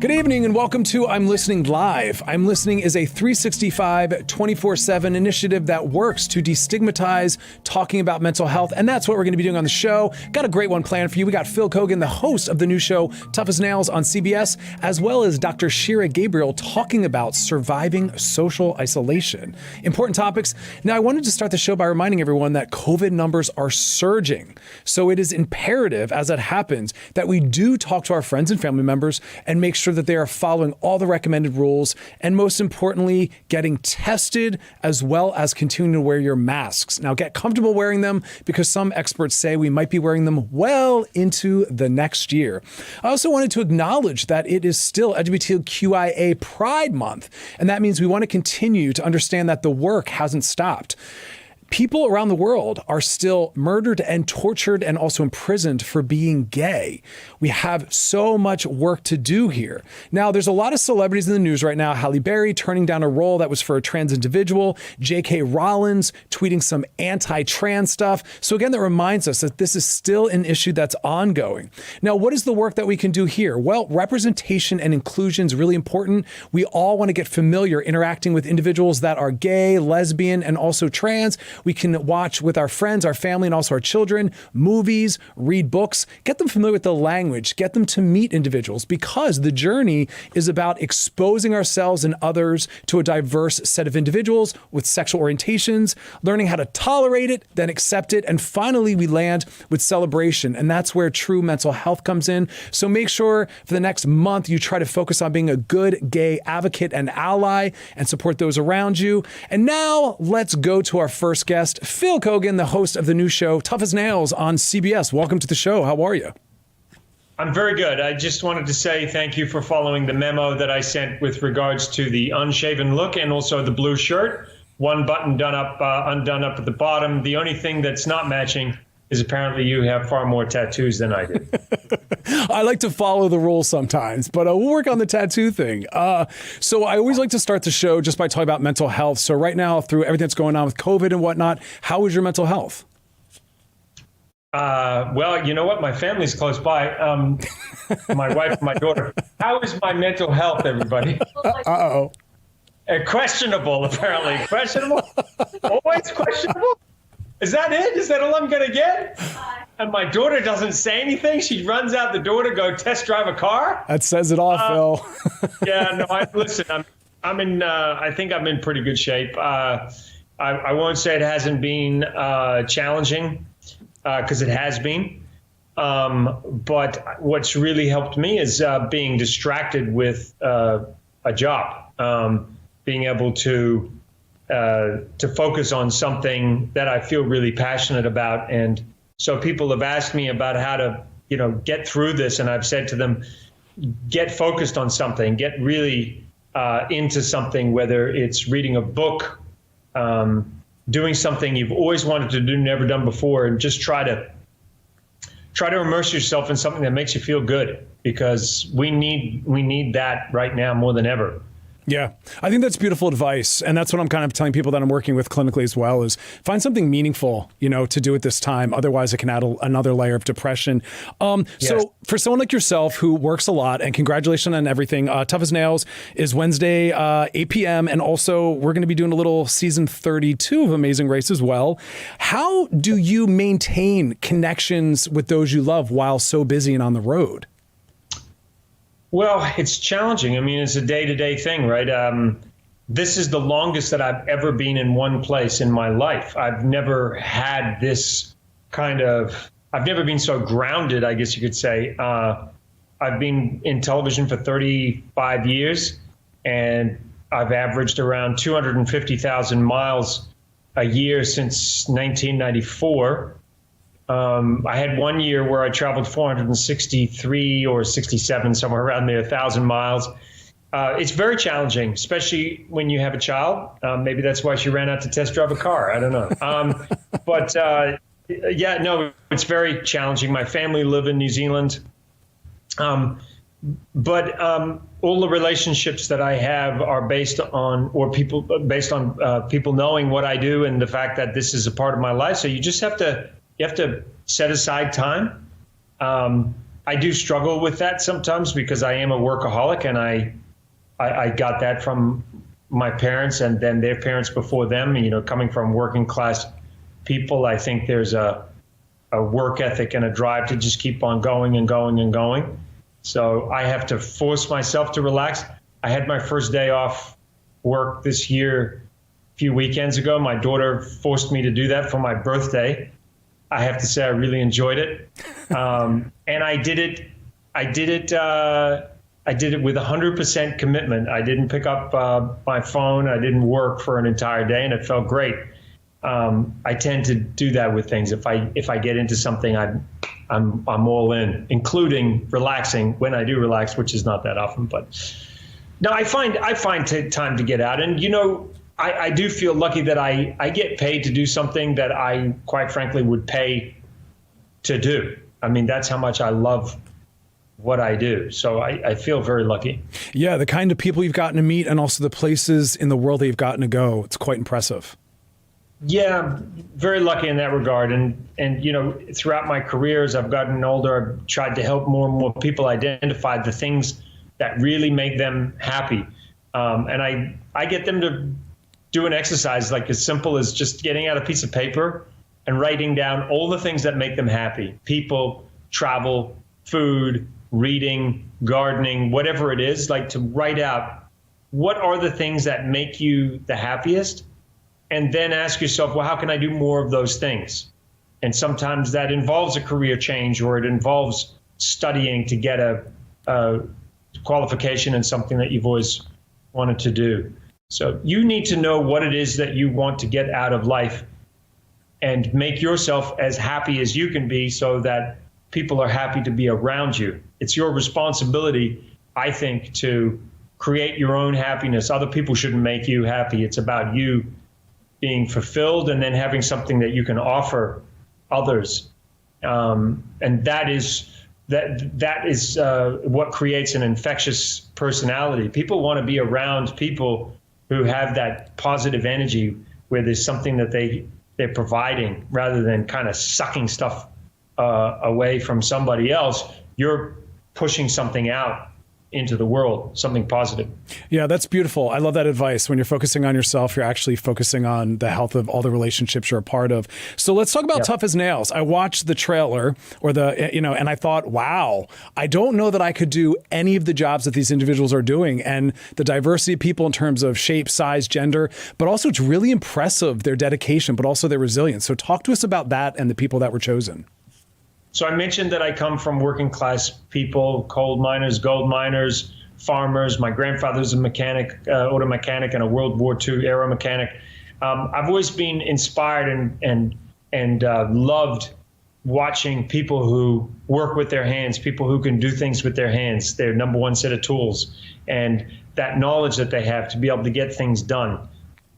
Good evening and welcome to I'm Listening Live. I'm Listening is a 365, 24/7 initiative that works to destigmatize talking about mental health, and that's what we're going to be doing on the show. Got a great one planned for you. We got Phil Keoghan, the host of the new show Tough as Nails on CBS, as well as Dr. Shira Gabriel talking about surviving social isolation. Important topics. Now, I wanted to start the show by reminding everyone that COVID numbers are surging. So it is imperative as that happens that we do talk to our friends and family members and make sure that they are following all the recommended rules, and most importantly, getting tested, as well as continuing to wear your masks. Now, get comfortable wearing them because some experts say we might be wearing them well into the next year. I also wanted to acknowledge that it is still LGBTQIA Pride Month, and that means we want to continue to understand that the work hasn't stopped. People around the world are still murdered and tortured and also imprisoned for being gay. We have so much work to do here. Now, there's a lot of celebrities in the news right now. Halle Berry turning down a role that was for a trans individual. J.K. Rowling tweeting some anti-trans stuff. So again, that reminds us that this is still an issue that's ongoing. Now, what is the work that we can do here? Well, representation and inclusion is really important. We all want to get familiar interacting with individuals that are gay, lesbian, and also trans. We can watch with our friends, our family, and also our children, movies, read books, get them familiar with the language, get them to meet individuals, because the journey is about exposing ourselves and others to a diverse set of individuals with sexual orientations, learning how to tolerate it, then accept it, and finally we land with celebration. And that's where true mental health comes in. So make sure for the next month you try to focus on being a good gay advocate and ally and support those around you. And now let's go to our first guest, Phil Keoghan, the host of the new show Tough as Nails on CBS. Welcome to the show. How are you? I'm very good. I just wanted to say thank you for following the memo that I sent with regards to the unshaven look and also the blue shirt. One button undone up at the bottom. The only thing that's not matching is apparently you have far more tattoos than I do. I like to follow the rules sometimes, but we'll work on the tattoo thing. So I always like to start the show just by talking about mental health. So right now, through everything that's going on with COVID and whatnot, how is your mental health? Well, you know what? My family's close by. My wife and my daughter. How is my mental health, everybody? Uh-oh. Questionable, apparently. Questionable? Always questionable? Is that it? Is that all I'm going to get? And my daughter doesn't say anything. She runs out the door to go test drive a car. That says it all, Phil. Yeah, no, listen, I'm in, I think I'm in pretty good shape. I won't say it hasn't been challenging, because it has been. But what's really helped me is being distracted with a job, being able to focus on something that I feel really passionate about. And so people have asked me about how to, get through this. And I've said to them, get focused on something, get really into something, whether it's reading a book, doing something you've always wanted to do, never done before, and just try to immerse yourself in something that makes you feel good, because we need that right now more than ever. Yeah, I think that's beautiful advice. And that's what I'm kind of telling people that I'm working with clinically as well, is find something meaningful, to do at this time. Otherwise, it can add another layer of depression. Yes. So for someone like yourself who works a lot, and congratulations on everything, Tough as Nails is Wednesday, 8 p.m. And also we're going to be doing a little season 32 of Amazing Race as well. How do you maintain connections with those you love while so busy and on the road? Well, it's challenging. I mean, it's a day-to-day thing, right? This is the longest that I've ever been in one place in my life. I've never had this I've never been so grounded, I guess you could say. I've been in television for 35 years, and I've averaged around 250,000 miles a year since 1994. I had one year where I traveled 463 or 67, somewhere around there, 1,000 miles. It's very challenging, especially when you have a child. Maybe that's why she ran out to test drive a car. I don't know. But yeah, no, it's very challenging. My family live in New Zealand. But all the relationships that I have are based on people knowing what I do and the fact that this is a part of my life. So you just have to set aside time I do struggle with that sometimes because I am a workaholic, and I got that from my parents and then their parents before them. You know, coming from working class people, I think there's a work ethic and a drive to just keep on going and going and going. So I have to force myself to relax. I had my first day off work this year a few weekends ago. My daughter forced me to do that for my birthday. I have to say I really enjoyed it. And I did it with 100% commitment. I didn't pick up my phone. I didn't work for an entire day, and it felt great. I tend to do that with things. If I get into something, I'm all in, including relaxing when I do relax, which is not that often. But no, I find time to get out. And, you know, I do feel lucky that I get paid to do something that I, quite frankly, would pay to do. I mean, that's how much I love what I do. So I feel very lucky. Yeah, the kind of people you've gotten to meet and also the places in the world that you've gotten to go. It's quite impressive. Yeah, very lucky in that regard. And you know, throughout my career, as I've gotten older, I've tried to help more and more people identify the things that really make them happy. And I get them to do an exercise like as simple as just getting out a piece of paper and writing down all the things that make them happy. People, travel, food, reading, gardening, whatever it is, like to write out what are the things that make you the happiest, and then ask yourself, well, how can I do more of those things? And sometimes that involves a career change, or it involves studying to get a qualification in something that you've always wanted to do. So you need to know what it is that you want to get out of life and make yourself as happy as you can be so that people are happy to be around you. It's your responsibility, I think, to create your own happiness. Other people shouldn't make you happy. It's about you being fulfilled and then having something that you can offer others. And that is what creates an infectious personality. People want to be around people who have that positive energy where there's something that they're providing rather than kind of sucking stuff away from somebody else. You're pushing something out into the world, something positive. Yeah, that's beautiful. I love that advice. When you're focusing on yourself, you're actually focusing on the health of all the relationships you're a part of. So let's talk about Tough as Nails. I watched the trailer and I thought, wow, I don't know that I could do any of the jobs that these individuals are doing, and the diversity of people in terms of shape, size, gender, but also it's really impressive, their dedication, but also their resilience. So talk to us about that and the people that were chosen. So I mentioned that I come from working class people, coal miners, gold miners, farmers. My grandfather's a mechanic, auto mechanic, and a World War II era mechanic. I've always been inspired and loved watching people who work with their hands, people who can do things with their hands, their number one set of tools, and that knowledge that they have to be able to get things done.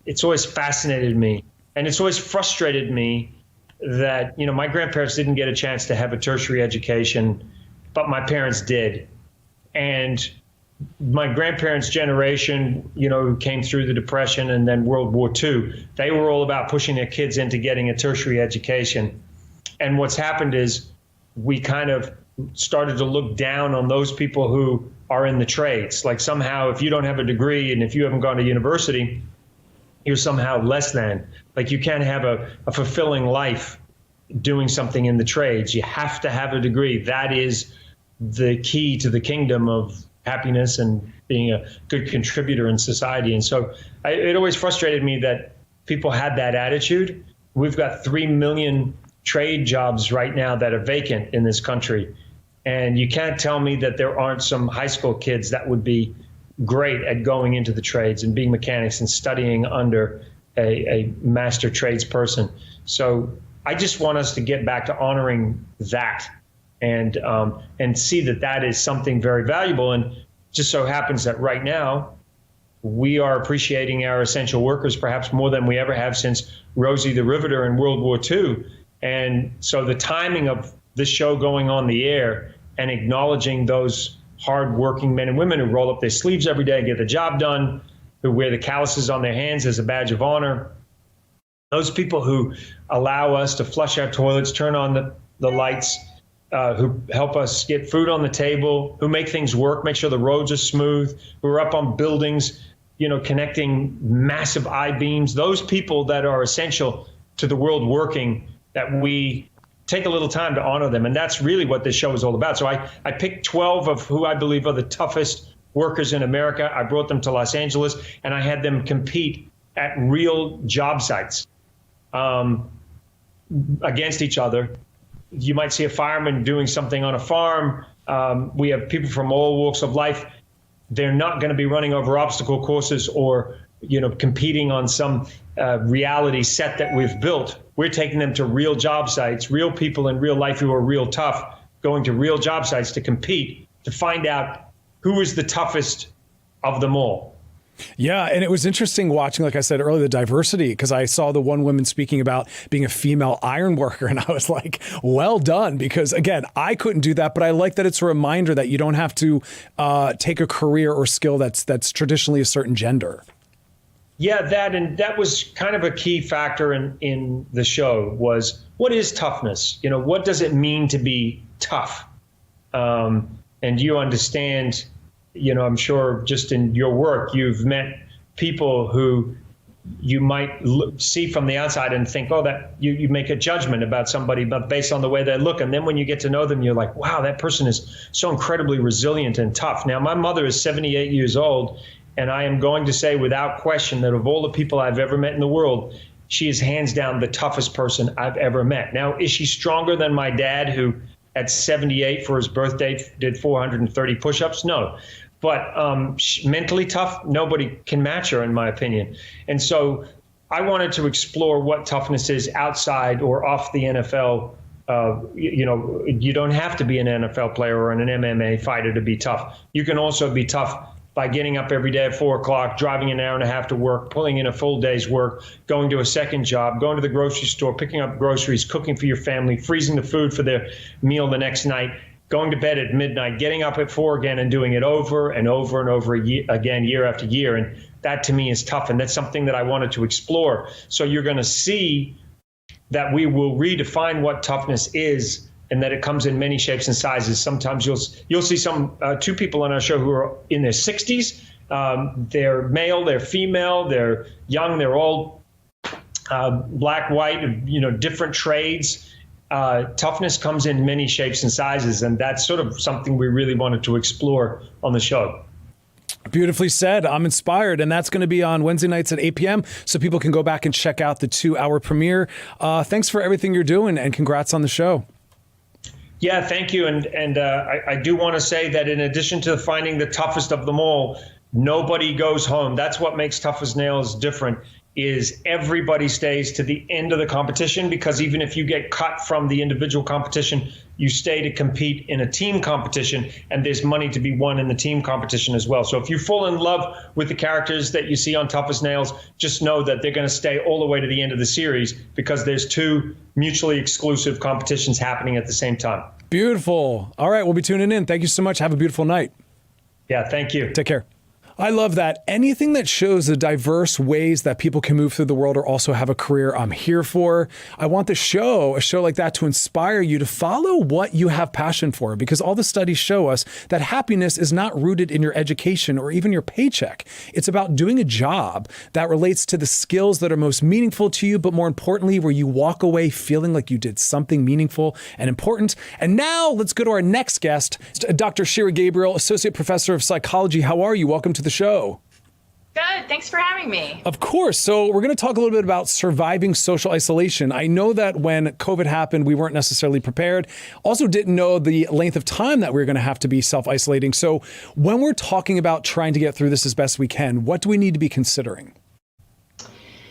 It's always fascinated me, and it's always frustrated me that, you know, my grandparents didn't get a chance to have a tertiary education, but my parents did. And my grandparents' generation, you know, who came through the Depression and then World War II, they were all about pushing their kids into getting a tertiary education. And what's happened is we kind of started to look down on those people who are in the trades. Like somehow, if you don't have a degree and if you haven't gone to university, you're somehow less than. Like you can't have a fulfilling life doing something in the trades. You have to have a degree. That is the key to the kingdom of happiness and being a good contributor in society. And so it always frustrated me that people had that attitude. We've got 3 million trade jobs right now that are vacant in this country. And you can't tell me that there aren't some high school kids that would be great at going into the trades and being mechanics and studying under a master tradesperson. So I just want us to get back to honoring that and see that that is something very valuable. And just so happens that right now we are appreciating our essential workers perhaps more than we ever have since Rosie the Riveter in World War II. And so the timing of this show going on the air and acknowledging those hard-working men and women who roll up their sleeves every day, get the job done, who wear the calluses on their hands as a badge of honor, those people who allow us to flush our toilets, turn on the lights, who help us get food on the table, who make things work, make sure the roads are smooth, who are up on buildings, connecting massive I-beams, those people that are essential to the world working, that we take a little time to honor them. And that's really what this show is all about. So I picked 12 of who I believe are the toughest workers in America. I brought them to Los Angeles, and I had them compete at real job sites against each other. You might see a fireman doing something on a farm. We have people from all walks of life. They're not going to be running over obstacle courses or, competing on some reality set that we've built. We're taking them to real job sites, real people in real life who are real tough, going to real job sites to compete, to find out who is the toughest of them all. Yeah, and it was interesting watching, like I said earlier, the diversity, because I saw the one woman speaking about being a female iron worker, and I was like, well done, because again, I couldn't do that, but I like that it's a reminder that you don't have to take a career or skill that's traditionally a certain gender. Yeah, that was kind of a key factor in the show was, what is toughness? What does it mean to be tough? And you understand, I'm sure just in your work, you've met people who you might see from the outside and think, oh, that you make a judgment about somebody but based on the way they look. And then when you get to know them, you're like, wow, that person is so incredibly resilient and tough. Now, my mother is 78 years old, and I am going to say without question that of all the people I've ever met in the world, she is hands down the toughest person I've ever met. Now, is she stronger than my dad, who at 78 for his birthday did 430 push-ups? No. But mentally tough, nobody can match her, in my opinion. And so I wanted to explore what toughness is outside or off the NFL. You don't have to be an NFL player or an MMA fighter to be tough. You can also be tough by getting up every day at 4 o'clock, driving an hour and a half to work, pulling in a full day's work, going to a second job, going to the grocery store, picking up groceries, cooking for your family, freezing the food for their meal the next night, going to bed at midnight, getting up at 4 again and doing it over and over and over again, year after year. And that to me is tough. And that's something that I wanted to explore. So you're going to see that we will redefine what toughness is, and that it comes in many shapes and sizes. Sometimes you'll see two people on our show who are in their 60s. They're male, they're female, they're young, they're all black, white, different trades. Toughness comes in many shapes and sizes, and that's sort of something we really wanted to explore on the show. Beautifully said. I'm inspired, and that's going to be on Wednesday nights at 8 p.m. so people can go back and check out the 2-hour premiere. Thanks for everything you're doing, and congrats on the show. Yeah, thank you. And I do want to say that in addition to finding the toughest of them all, nobody goes home. That's what makes Tough as Nails different, is everybody stays to the end of the competition, because even if you get cut from the individual competition, you stay to compete in a team competition, and there's money to be won in the team competition as well. So if you fall in love with the characters that you see on Tough as Nails, just know that they're going to stay all the way to the end of the series, because there's 2 mutually exclusive competitions happening at the same time. Beautiful. All right, we'll be tuning in. Thank you so much. Have a beautiful night. Yeah, thank you. Take care. I love that. Anything that shows the diverse ways that people can move through the world or also have a career, I'm here for. I want a show like that, to inspire you to follow what you have passion for, because all the studies show us that happiness is not rooted in your education or even your paycheck. It's about doing a job that relates to the skills that are most meaningful to you, but more importantly, where you walk away feeling like you did something meaningful and important. And now let's go to our next guest, Dr. Shira Gabriel, Associate Professor of Psychology. How are you? Welcome to the show. Good. Thanks for having me. Of course. So we're going to talk a little bit about surviving social isolation. I know that when COVID happened, we weren't necessarily prepared. Also didn't know the length of time that we were going to have to be self-isolating. So when we're talking about trying to get through this as best we can, what do we need to be considering?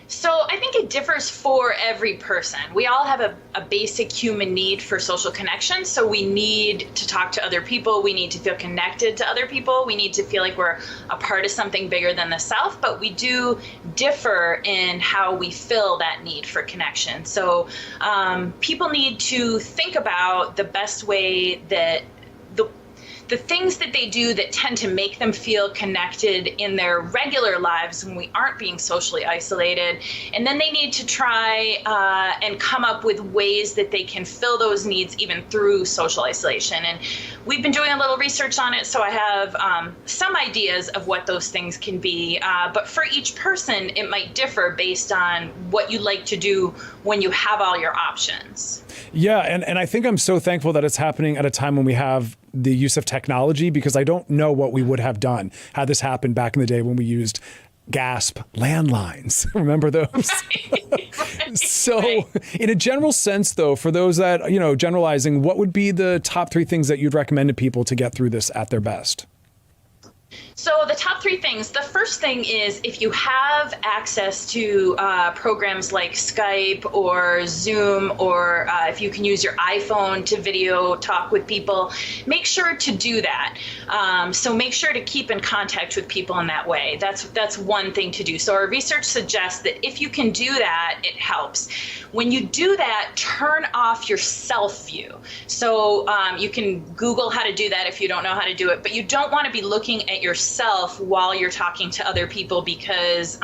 So I think it differs for every person. We all have a basic human need for social connection. So we need to talk to other people. We need to feel connected to other people. We need to feel like we're a part of something bigger than the self. But we do differ in how we fill that need for connection. So people need to think about the best way that the the things that they do that tend to make them feel connected in their regular lives when we aren't being socially isolated. And then they need to try and come up with ways that they can fill those needs even through social isolation. And we've been doing a little research on it, so I have some ideas of what those things can be. But for each person, it might differ based on what you like to do when you have all your options. Yeah, and I think I'm so thankful that it's happening at a time when we have the use of technology, because I don't know what we would have done had this happened back in the day when we used gasp landlines. Remember those? Right. So in a general sense, though, for those that, generalizing, what would be the top 3 things that you'd recommend to people to get through this at their best? So the top 3 things, the first thing is if you have access to programs like Skype or Zoom, or if you can use your iPhone to video talk with people, make sure to do that. So make sure to keep in contact with people in that way. That's one thing to do. So our research suggests that if you can do that, it helps. When you do that, turn off your self view. So you can Google how to do that if you don't know how to do it, but you don't want to be looking at yourself while you're talking to other people, because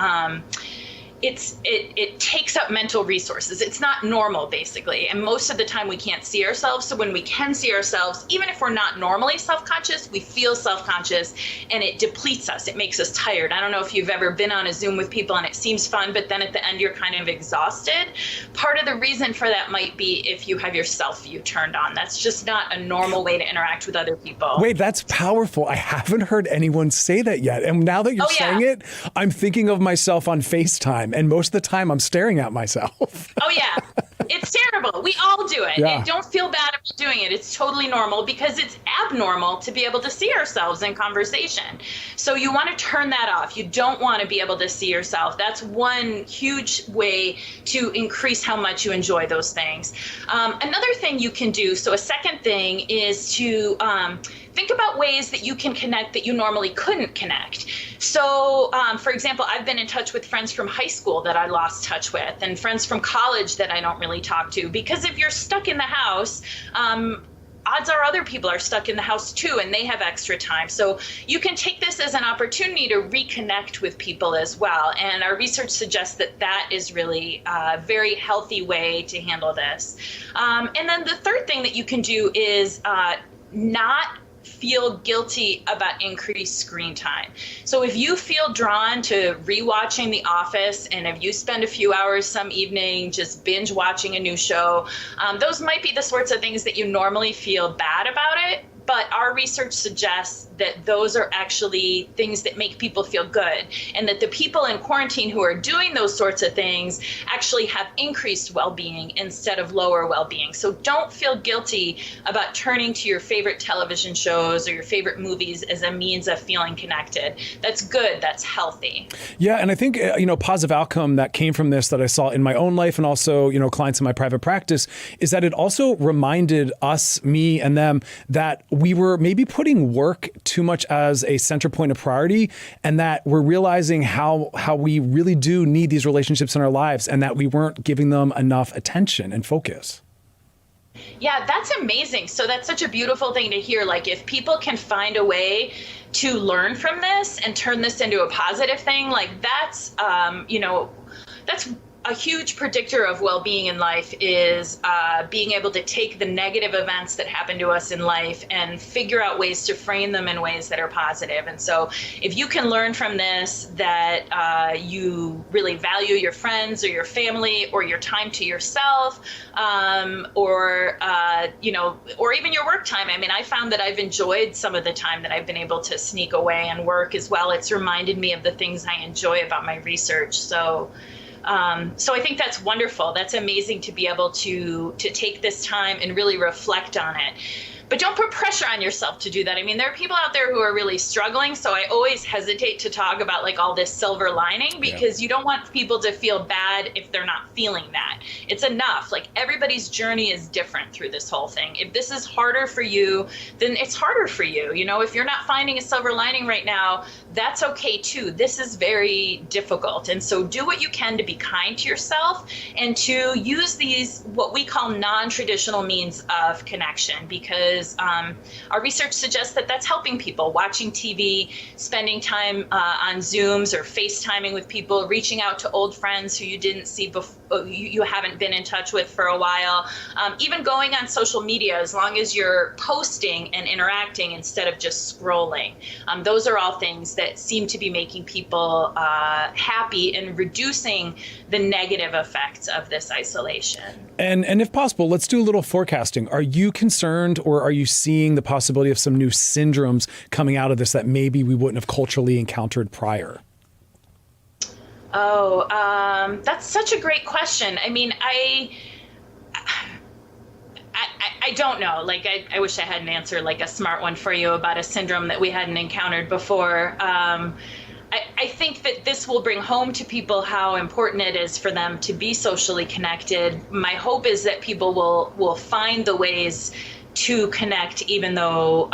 it takes up mental resources. It's not normal, basically. And most of the time we can't see ourselves. So when we can see ourselves, even if we're not normally self-conscious, we feel self-conscious, and it depletes us. It makes us tired. I don't know if you've ever been on a Zoom with people and it seems fun, but then at the end you're kind of exhausted. Part of the reason for that might be if you have your self-view turned on. That's just not a normal way to interact with other people. Wait, that's powerful. I haven't heard anyone say that yet. And now that you're saying it, I'm thinking of myself on Facetime. And most of the time I'm staring at myself. Oh, yeah. It's terrible. We all do it. Yeah. And don't feel bad about doing it. It's totally normal, because it's abnormal to be able to see ourselves in conversation. So you want to turn that off. You don't want to be able to see yourself. That's one huge way to increase how much you enjoy those things. Another thing you can do, so a second thing, is to think about ways that you can connect that you normally couldn't connect. So, for example, I've been in touch with friends from high school that I lost touch with, and friends from college that I don't really talk to, because if you're stuck in the house, odds are other people are stuck in the house too, and they have extra time. So you can take this as an opportunity to reconnect with people as well. And our research suggests that that is really a very healthy way to handle this. And then the third thing that you can do is not feel guilty about increased screen time. So if you feel drawn to rewatching The Office, and if you spend a few hours some evening just binge watching a new show, those might be the sorts of things that you normally feel bad about it. But our research suggests that those are actually things that make people feel good, and that the people in quarantine who are doing those sorts of things actually have increased well-being instead of lower well-being. So don't feel guilty about turning to your favorite television shows or your favorite movies as a means of feeling connected. That's good. That's healthy. Yeah, and I think, positive outcome that came from this that I saw in my own life and also, clients in my private practice, is that it also reminded us, me and them, that we were maybe putting work too much as a center point of priority, and that we're realizing how we really do need these relationships in our lives, and that we weren't giving them enough attention and focus. Yeah, that's amazing. So that's such a beautiful thing to hear. Like, if people can find a way to learn from this and turn this into a positive thing, like that's, that's a huge predictor of well-being in life, is being able to take the negative events that happen to us in life and figure out ways to frame them in ways that are positive. And so if you can learn from this that you really value your friends or your family or your time to yourself, or even your work time. I mean, I found that I've enjoyed some of the time that I've been able to sneak away and work as well. It's reminded me of the things I enjoy about my research. So I think that's wonderful. That's amazing to be able to take this time and really reflect on it. But don't put pressure on yourself to do that. I mean, there are people out there who are really struggling, so I always hesitate to talk about like all this silver lining, because you don't want people to feel bad if they're not feeling that. It's enough. Like, everybody's journey is different through this whole thing. If this is harder for you, then it's harder for you. If you're not finding a silver lining right now, that's okay too. This is very difficult. And so do what you can to be kind to yourself and to use these, what we call non-traditional means of connection, because is our research suggests that that's helping people, watching TV, spending time on Zooms or FaceTiming with people, reaching out to old friends who you didn't see before, you haven't been in touch with for a while, even going on social media, as long as you're posting and interacting instead of just scrolling. Those are all things that seem to be making people happy and reducing the negative effects of this isolation. And if possible, let's do a little forecasting. Are you concerned, or are you seeing the possibility of some new syndromes coming out of this that maybe we wouldn't have culturally encountered prior? Oh, that's such a great question. I mean, I don't know. Like, I wish I had an answer, like a smart one for you about a syndrome that we hadn't encountered before. I think that this will bring home to people how important it is for them to be socially connected. My hope is that people will find the ways to connect, even though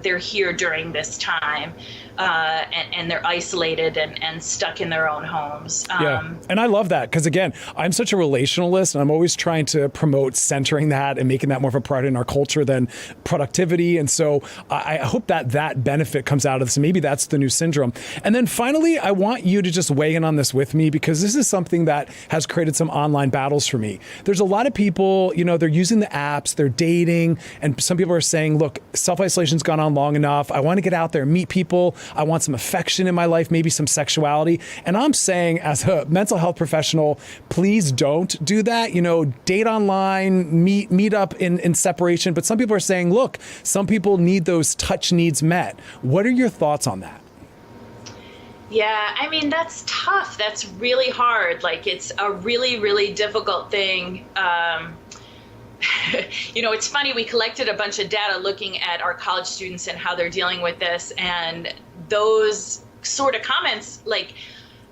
they're here during this time. And they're isolated and stuck in their own homes. Yeah, and I love that, because again, I'm such a relationalist, and I'm always trying to promote centering that and making that more of a priority in our culture than productivity. And so I hope that benefit comes out of this. Maybe that's the new syndrome. And then finally, I want you to just weigh in on this with me, because this is something that has created some online battles for me. There's a lot of people, they're using the apps, they're dating, and some people are saying, look, self-isolation's gone on long enough. I want to get out there and meet people. I want some affection in my life, maybe some sexuality. And I'm saying, as a mental health professional, please don't do that. Date online, meet up in separation. But some people are saying, look, some people need those touch needs met. What are your thoughts on that? Yeah, I mean, that's tough. That's really hard. Like, it's a really, really difficult thing. It's funny, we collected a bunch of data looking at our college students and how they're dealing with this, and those sort of comments, like,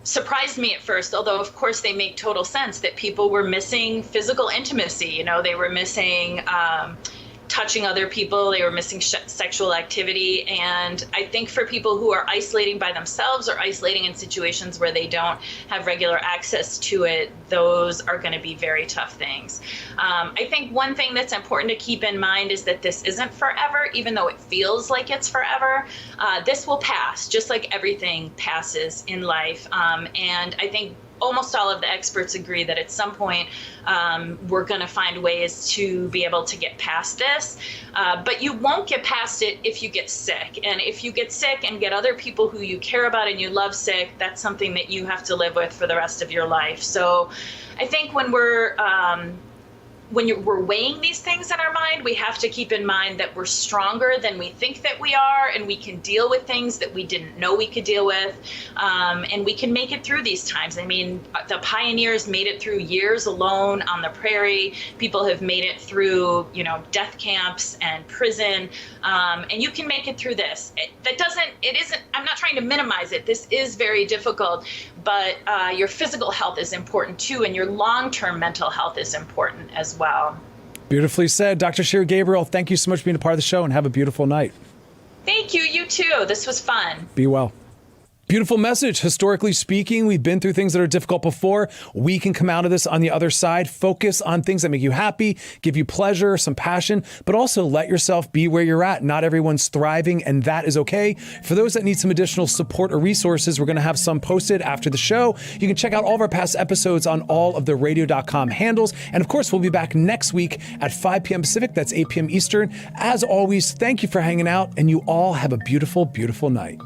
surprised me at first, although of course they make total sense, that people were missing physical intimacy. They were missing touching other people, they were missing sexual activity. And I think for people who are isolating by themselves or isolating in situations where they don't have regular access to it, those are going to be very tough things. I think one thing that's important to keep in mind is that this isn't forever, even though it feels like it's forever. This will pass, just like everything passes in life. And I think almost all of the experts agree that at some point we're going to find ways to be able to get past this. But you won't get past it if you get sick. And if you get sick and get other people who you care about and you love sick, that's something that you have to live with for the rest of your life. So I think when we're weighing these things in our mind, we have to keep in mind that we're stronger than we think that we are, and we can deal with things that we didn't know we could deal with, and we can make it through these times. I mean, the pioneers made it through years alone on the prairie. People have made it through, death camps and prison, and you can make it through this. I'm not trying to minimize it. This is very difficult, but your physical health is important too, and your long-term mental health is important as well. Beautifully said. Dr. Shira Gabriel, thank you so much for being a part of the show, and have a beautiful night. Thank you. You too. This was fun. Be well. Beautiful message. Historically speaking, we've been through things that are difficult before. We can come out of this on the other side. Focus on things that make you happy, give you pleasure, some passion, but also let yourself be where you're at. Not everyone's thriving, and that is okay. For those that need some additional support or resources, we're going to have some posted after the show. You can check out all of our past episodes on all of the radio.com handles. And of course, we'll be back next week at 5 p.m. Pacific. That's 8 p.m. Eastern. As always, thank you for hanging out, and you all have a beautiful, beautiful night.